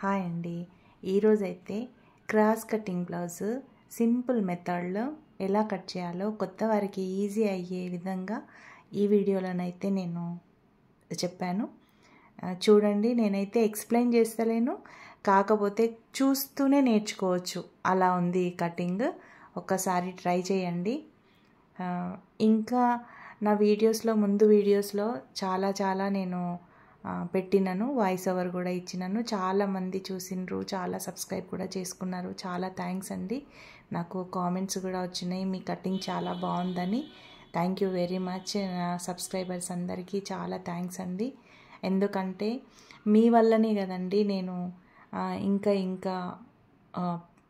Hi అండి. ఈరోజైతే cross cutting blouse simple మెథడ్లో ఎలా కట్ చేయాలో కొత్త వారికి ఈజీ అయ్యే విధంగా ఈ వీడియోలోనైతే నేను చెప్పాను. చూడండి, నేనైతే ఎక్స్ప్లెయిన్ చేస్తలేను, కాకపోతే చూస్తూనే నేర్చుకోవచ్చు, అలా ఉంది ఈ కటింగ్. ఒక్కసారి ట్రై చేయండి. ఇంకా నా ముందు వీడియోస్లో చాలా నేను పెట్టినాను, వాయిస్ ఓవర్ కూడా ఇచ్చినాను. చాలామంది చూసిండ్రు, చాలా సబ్స్క్రైబ్ కూడా చేసుకున్నారు. చాలా థ్యాంక్స్ అండి. నాకు కామెంట్స్ కూడా వచ్చినాయి, మీ కటింగ్ చాలా బాగుందని. Thank you very much. నా సబ్స్క్రైబర్స్ అందరికీ చాలా థ్యాంక్స్ అండి. ఎందుకంటే మీ వల్లనే కదండి నేను ఇంకా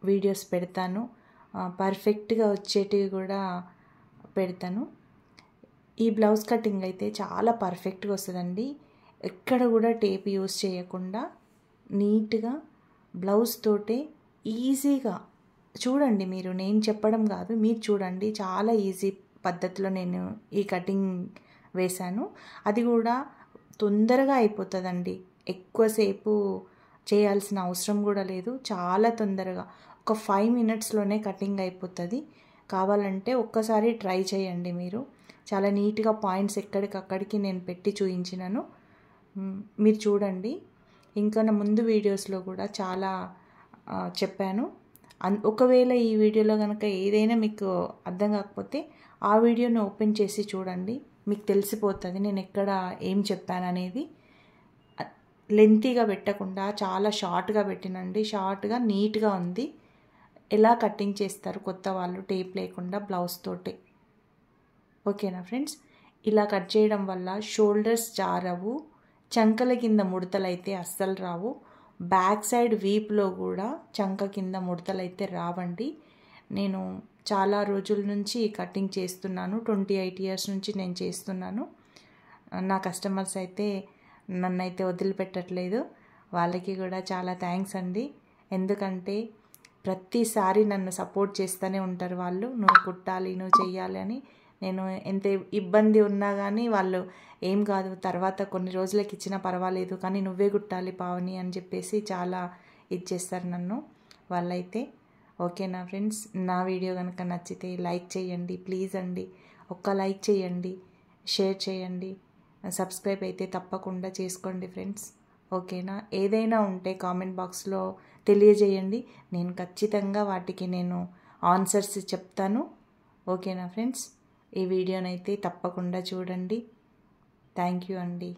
వీడియోస్ పెడతాను, పర్ఫెక్ట్గా వచ్చేటివి కూడా పెడతాను. ఈ బ్లౌజ్ కటింగ్ అయితే చాలా పర్ఫెక్ట్గా వస్తుందండి. ఎక్కడ కూడా టేప్ యూస్ చేయకుండా నీట్గా బ్లౌజ్ తోటే ఈజీగా చూడండి. నేను చెప్పడం కాదు, మీరు చూడండి. చాలా ఈజీ పద్ధతిలో నేను ఈ కటింగ్ వేశాను. అది కూడా తొందరగా అయిపోతుందండి. ఎక్కువసేపు చేయాల్సిన అవసరం కూడా లేదు. చాలా తొందరగా ఒక 5 minutesలోనే కటింగ్ అయిపోతుంది. కావాలంటే ఒక్కసారి ట్రై చేయండి. మీరు చాలా నీట్గా పాయింట్స్ ఎక్కడికక్కడికి నేను పెట్టి చూపించినాను, మీరు చూడండి. ఇంకా నా ముందు వీడియోస్లో కూడా చాలా చెప్పాను. ఒకవేళ ఈ వీడియోలో కనుక ఏదైనా మీకు అర్థం కాకపోతే ఆ వీడియోని ఓపెన్ చేసి చూడండి, మీకు తెలిసిపోతుంది నేను ఎక్కడ ఏం చెప్పాను అనేది. లెంతీగా పెట్టకుండా చాలా షార్ట్గా పెట్టినండి. షార్ట్గా నీట్గా ఉంది. ఎలా కటింగ్ చేస్తారు కొత్త వాళ్ళు టేప్ లేకుండా బ్లౌజ్ తోటి. ఓకేనా ఫ్రెండ్స్? ఇలా కట్ చేయడం వల్ల షోల్డర్స్ జారవు, చంకల కింద ముడతలైతే అస్సలు రావు. బ్యాక్ సైడ్ వీప్లో కూడా చంక కింద ముడతలైతే రావండి. నేను చాలా రోజుల నుంచి కటింగ్ చేస్తున్నాను, 28 years నుంచి నేను చేస్తున్నాను. నా కస్టమర్స్ అయితే నన్నైతే వదిలిపెట్టట్లేదు. వాళ్ళకి కూడా చాలా థ్యాంక్స్ అండి. ఎందుకంటే ప్రతిసారి నన్ను సపోర్ట్ చేస్తూనే ఉంటారు వాళ్ళు. నువ్వు కుట్టాలి, నువ్వు చెయ్యాలి అని. నేను ఎంత ఇబ్బంది ఉన్నా కానీ వాళ్ళు ఏం కాదు, తర్వాత కొన్ని రోజులకి ఇచ్చినా పర్వాలేదు, కానీ నువ్వే కుట్టాలి పావని అని చెప్పేసి చాలా ఇచ్చేస్తారు నన్ను వాళ్ళైతే. ఓకేనా ఫ్రెండ్స్? నా వీడియో కనుక నచ్చితే లైక్ చేయండి ప్లీజ్ అండి. ఒక్క లైక్ చేయండి, షేర్ చేయండి, సబ్స్క్రైబ్ అయితే తప్పకుండా చేసుకోండి ఫ్రెండ్స్. ఓకేనా? ఏదైనా ఉంటే కామెంట్ బాక్స్లో తెలియజేయండి, నేను ఖచ్చితంగా వాటికి నేను ఆన్సర్స్ చెప్తాను. ఓకేనా ఫ్రెండ్స్? ఈ వీడియోనైతే తప్పకుండా చూడండి. థ్యాంక్ యూ అండి.